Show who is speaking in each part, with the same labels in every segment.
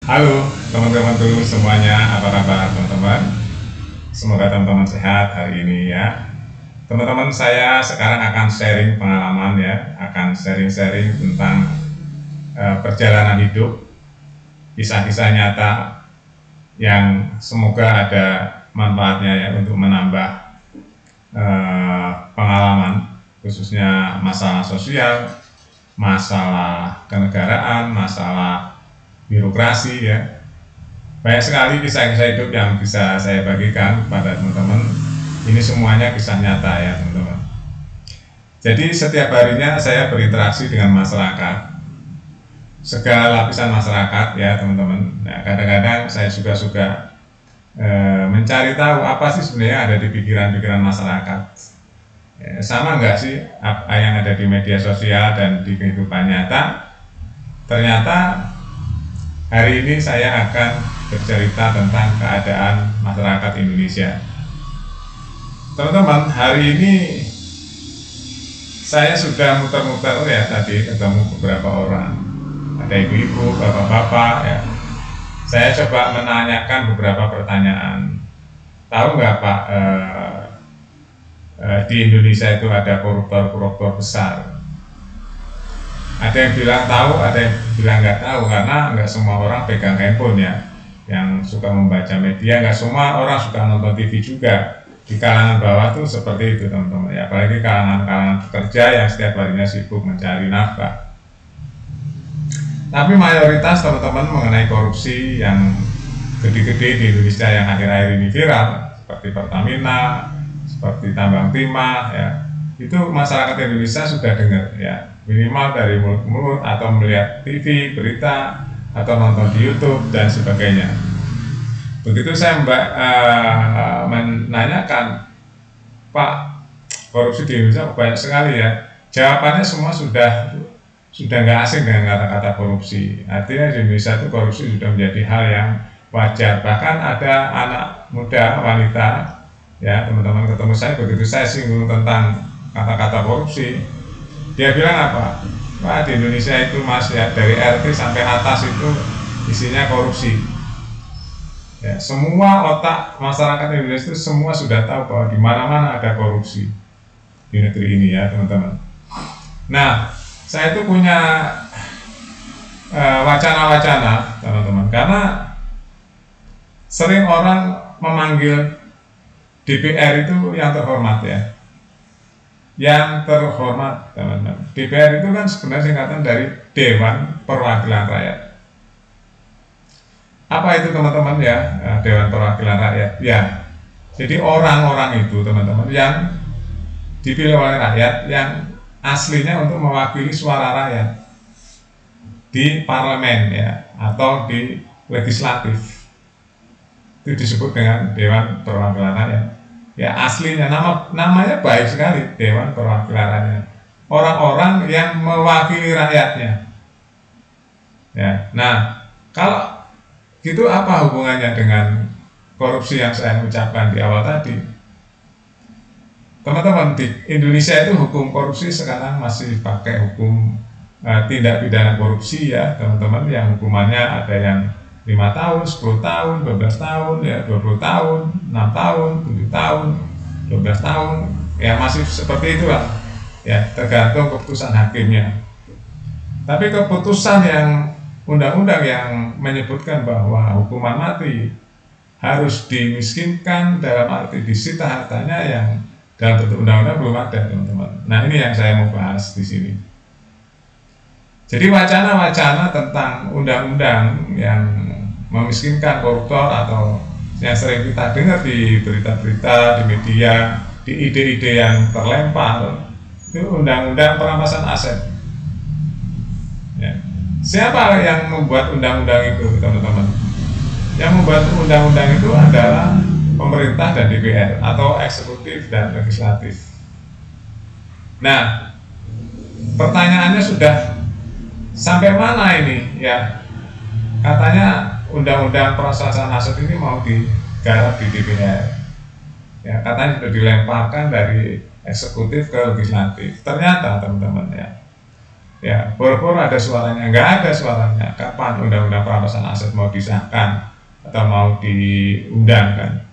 Speaker 1: Halo teman-teman dulu semuanya, apa kabar teman-teman? Semoga teman-teman sehat hari ini ya. Teman-teman, saya sekarang akan sharing pengalaman ya, akan sharing-sharing tentang perjalanan hidup, kisah-kisah nyata yang semoga ada manfaatnya ya untuk menambah pengalaman, khususnya masalah sosial, masalah kenegaraan, masalah birokrasi ya. Banyak sekali kisah-kisah hidup yang bisa saya bagikan kepada teman-teman. Ini semuanya kisah nyata ya teman-teman. Jadi setiap harinya saya berinteraksi dengan masyarakat, segala lapisan masyarakat ya teman-teman. Nah, kadang-kadang saya juga suka mencari tahu apa sih sebenarnya ada di pikiran-pikiran masyarakat. Sama nggak sih apa yang ada di media sosial dan di kehidupan nyata? Ternyata hari ini saya akan bercerita tentang keadaan masyarakat Indonesia. Teman-teman, hari ini saya sudah muter-muter ya, tadi ketemu beberapa orang. Ada ibu-ibu, bapak-bapak ya. Saya coba menanyakan beberapa pertanyaan. Tahu nggak Pak, di Indonesia itu ada koruptor-koruptor besar? Ada yang bilang tahu, ada yang bilang nggak tahu, karena nggak semua orang pegang handphone ya. Yang suka membaca media, nggak semua orang suka nonton TV juga. Di kalangan bawah tuh seperti itu teman-teman ya, apalagi kalangan-kalangan pekerja yang setiap harinya sibuk mencari nafkah. Tapi mayoritas teman-teman mengenai korupsi yang gede-gede di Indonesia yang akhir-akhir ini viral, seperti Pertamina, seperti tambang timah ya, itu masyarakat Indonesia sudah dengar ya, minimal dari mulut ke mulut atau melihat TV, berita, atau nonton di YouTube dan sebagainya. Begitu saya menanyakan, Pak, korupsi di Indonesia banyak sekali ya, jawabannya semua sudah nggak asing dengan kata-kata korupsi. Artinya di Indonesia itu korupsi sudah menjadi hal yang wajar. Bahkan ada anak muda, wanita ya, teman-teman ketemu saya, begitu saya singgung tentang kata-kata korupsi, dia bilang apa? Wah, di Indonesia itu Mas ya, dari RT sampai atas itu isinya korupsi. Ya, semua otak masyarakat Indonesia itu semua sudah tahu bahwa di mana-mana ada korupsi di negeri ini ya teman-teman. Nah, saya itu punya wacana-wacana teman-teman, karena sering orang memanggil DPR itu yang terhormat ya. Yang terhormat teman-teman, DPR itu kan sebenarnya singkatan dari Dewan Perwakilan Rakyat. Apa itu teman-teman ya, Dewan Perwakilan Rakyat? Ya, jadi orang-orang itu teman-teman yang dipilih oleh rakyat, yang aslinya untuk mewakili suara rakyat di parlemen ya, atau di legislatif. Itu disebut dengan Dewan Perwakilan Rakyat. Ya, aslinya namanya baik sekali, Dewan Perwakilan Rakyat. Orang-orang yang mewakili rakyatnya. Ya, nah kalau gitu apa hubungannya dengan korupsi yang saya ucapkan di awal tadi? Teman-teman, di Indonesia itu hukum korupsi sekarang masih pakai hukum tindak pidana korupsi ya teman-teman, yang hukumannya ada yang 5 tahun, 10 tahun, 12 tahun, ya 20 tahun, 6 tahun, 7 tahun, 12 tahun, ya masih seperti itulah ya, tergantung keputusan hakimnya. Tapi keputusan yang undang-undang yang menyebutkan bahwa hukuman mati harus dimiskinkan dalam arti disita hartanya, yang dalam bentuk undang-undang belum ada teman-teman. Nah, ini yang saya mau bahas di sini. Jadi wacana-wacana tentang undang-undang yang memiskinkan koruptor, atau yang sering kita dengar di berita-berita, di media, di ide-ide yang terlempar, itu undang-undang perampasan aset ya. Siapa yang membuat undang-undang itu teman-teman? Yang membuat undang-undang itu adalah pemerintah dan DPR, atau eksekutif dan legislatif. Nah, pertanyaannya sudah sampai mana ini ya? Katanya undang-undang perampasan aset ini mau digarap di DPR ya, katanya sudah dilemparkan dari eksekutif ke legislatif. Ternyata teman-teman ya, Ya, boro-boro ada suaranya, nggak ada suaranya. Kapan undang-undang perampasan aset mau disahkan atau mau diundangkan?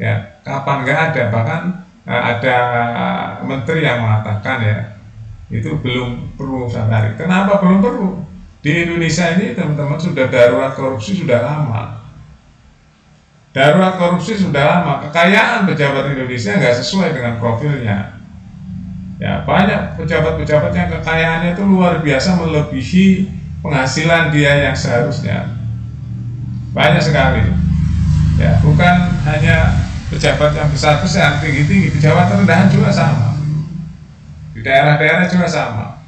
Speaker 1: Ya, kapan nggak ada. Bahkan ada menteri yang mengatakan ya, itu belum perlu sampai hari. Kenapa belum perlu? Di Indonesia ini teman-teman sudah darurat korupsi sudah lama. Darurat korupsi sudah lama. Kekayaan pejabat Indonesia nggak sesuai dengan profilnya. Ya, banyak pejabat-pejabat yang kekayaannya itu luar biasa melebihi penghasilan dia yang seharusnya. Banyak sekali. Ya, bukan hanya pejabat yang besar-besar, tinggi-tinggi, pejabat terendahan juga sama. Di daerah-daerah juga sama.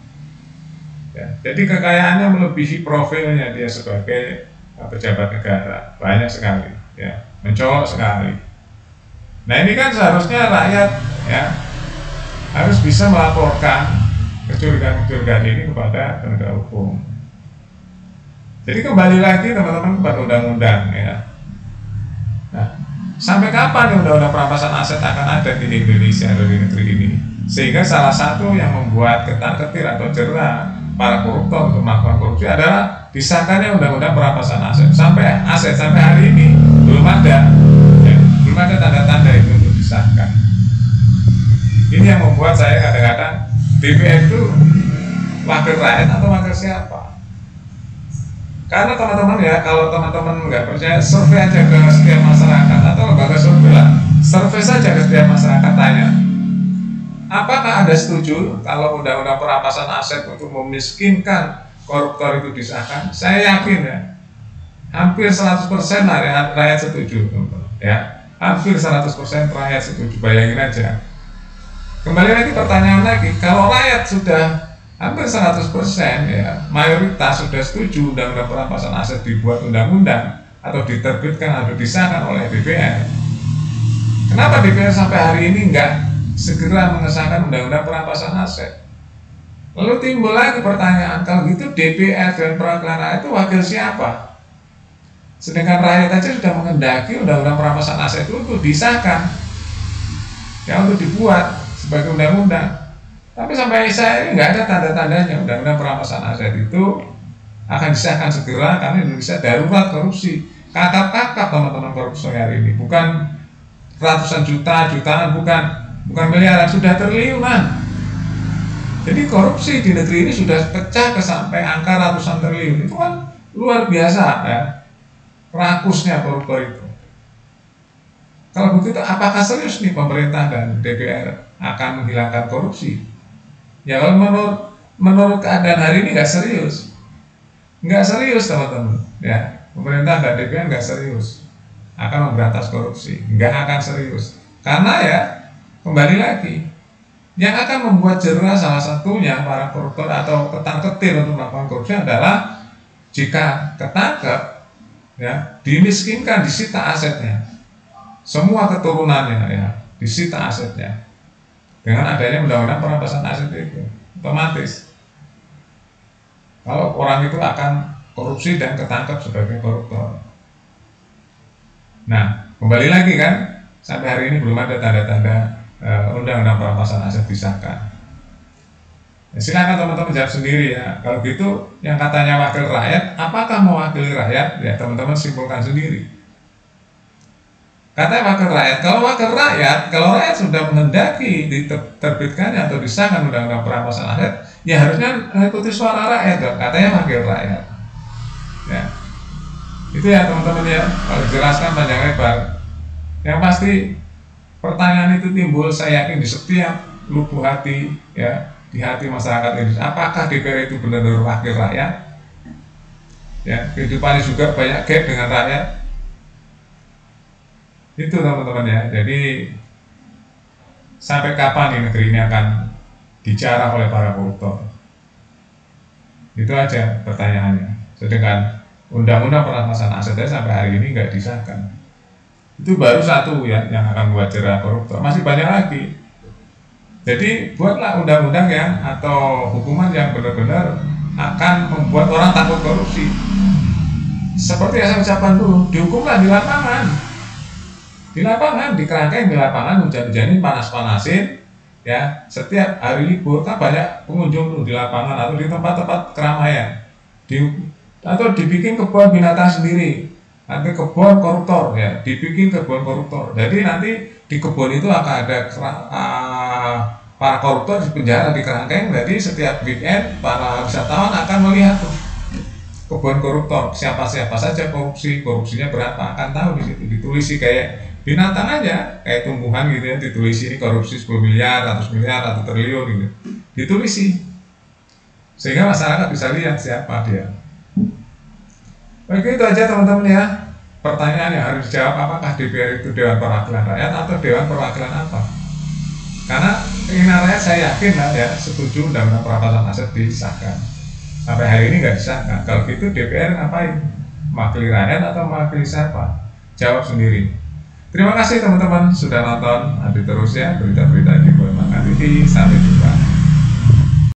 Speaker 1: Ya, jadi kekayaannya melebihi profilnya dia sebagai pejabat negara. Banyak sekali, ya, mencolok sekali. Nah, ini kan seharusnya rakyat ya harus bisa melaporkan kecurigaan-kecurigaan ini kepada penegak hukum. Jadi kembali lagi teman-teman kepada undang-undang ya. Nah, sampai kapan undang-undang perampasan aset akan ada di Indonesia atau di negeri ini? Sehingga salah satu yang membuat ketar-ketir atau jera para koruptor untuk melakukan korupsi adalah disahkannya undang-undang perampasan aset. Sampai hari ini belum ada, ya, belum ada tanda-tanda itu untuk disahkan. Ini yang membuat saya kadang-kadang DPR itu wakil rakyat atau wakil siapa? Karena teman-teman ya, kalau teman-teman nggak percaya, survei aja ke setiap masyarakat atau lembaga survei lah, survei saja ke setiap masyarakat, tanya, apakah Anda setuju kalau undang-undang perampasan aset untuk memiskinkan koruptor itu disahkan? Saya yakin ya, hampir 100% rakyat setuju, ya, hampir 100% rakyat setuju. Bayangin aja. Kembali lagi pertanyaan lagi, kalau rakyat sudah hampir 100% ya, mayoritas sudah setuju undang-undang perampasan aset dibuat undang-undang atau diterbitkan atau disahkan oleh DPR. Kenapa DPR sampai hari ini nggak segera mengesahkan undang-undang perampasan aset? Lalu timbul lagi pertanyaan, kalau gitu DPR dan perwakilan rakyat itu wakil siapa? Sedangkan rakyat aja sudah menghendaki undang-undang perampasan aset itu untuk disahkan, ya, untuk dibuat sebagai undang-undang. Tapi sampai saya ini nggak ada tanda-tandanya undang-undang perampasan aset itu akan disahkan segera karena Indonesia darurat korupsi. Kakap-kakap teman-teman korupsi hari ini, bukan ratusan jutaan, bukan miliaran, sudah triliunan. Jadi korupsi di negeri ini sudah pecah ke sampai angka ratusan triliun. Itu kan luar biasa ya, rakusnya koruptor itu. Kalau begitu, apakah serius nih pemerintah dan DPR akan menghilangkan korupsi? Ya, kalau menurut keadaan hari ini nggak serius teman-teman. Ya, pemerintah dan DPR nggak serius akan memberantas korupsi, nggak akan serius. Karena ya, kembali lagi, yang akan membuat jera salah satunya para koruptor atau ketar-ketir untuk melakukan korupsi adalah jika ketangkep, ya, dimiskinkan, disita asetnya. Semua keturunannya ya disita asetnya. Dengan adanya undang-undang perampasan aset itu, otomatis kalau orang itu akan korupsi dan ketangkap sebagai koruptor. Nah, kembali lagi kan, sampai hari ini belum ada tanda-tanda undang-undang perampasan aset disahkan. Ya, silakan teman-teman jawab sendiri ya. Kalau gitu, yang katanya wakil rakyat, apakah mewakili rakyat? Ya, teman-teman simpulkan sendiri. Katanya wakil rakyat, kalau rakyat sudah menghendaki diterbitkannya atau disahkan undang-undang perampasan aset, ya harusnya mengikuti suara rakyat dong, katanya wakil rakyat. Ya, itu ya teman-teman ya, kalau dijelaskan panjang lebar. Yang pasti pertanyaan itu timbul, saya yakin di setiap lubuk hati, ya, di hati masyarakat Indonesia. Apakah DPR itu benar-benar wakil rakyat? Ya, kehidupannya juga banyak gap dengan rakyat. Itu teman-teman ya. Jadi sampai kapan nih negeri ini akan dijarah oleh para koruptor? Itu aja pertanyaannya. Sedangkan undang-undang perampasan asetnya sampai hari ini nggak disahkan. Itu baru satu ya yang akan membuat jerah koruptor. Masih banyak lagi. Jadi buatlah undang-undang yang atau hukuman yang benar-benar akan membuat orang takut korupsi. Seperti yang saya ucapkan dulu, dihukumlah di lapangan. Di lapangan, di kerangkeng di lapangan, hujan-hujanin, panas-panasin, ya setiap hari libur kan banyak pengunjung tuh di lapangan atau di tempat-tempat keramaian, di, atau dibikin kebun binatang sendiri, nanti kebun koruptor ya, dibikin kebun koruptor. Jadi nanti di kebun itu akan ada para koruptor di penjara di kerangkeng. Jadi setiap weekend para wisatawan akan melihat tuh kebun koruptor, siapa-siapa saja korupsinya berapa, akan tahu di situ, ditulisi kayak binatang aja, kayak tumbuhan gitu ya, ditulisi ini korupsi 10 miliar, 100 miliar, 1 triliun gitu, ditulisi sehingga masyarakat bisa lihat siapa dia. Begitu aja teman-teman ya. Pertanyaan yang harus dijawab, apakah DPR itu Dewan Perwakilan Rakyat atau Dewan Perwakilan apa? Karena keinginan rakyat saya yakin lah ya, setuju undang-undang perampasan aset disahkan. Sampai hari ini nggak disahkan. Kalau gitu DPR ngapain? Mewakili rakyat atau mewakili siapa? Jawab sendiri. Terima kasih teman-teman sudah nonton. Nanti terus ya berita-berita di Boy Makan TV. Sampai jumpa.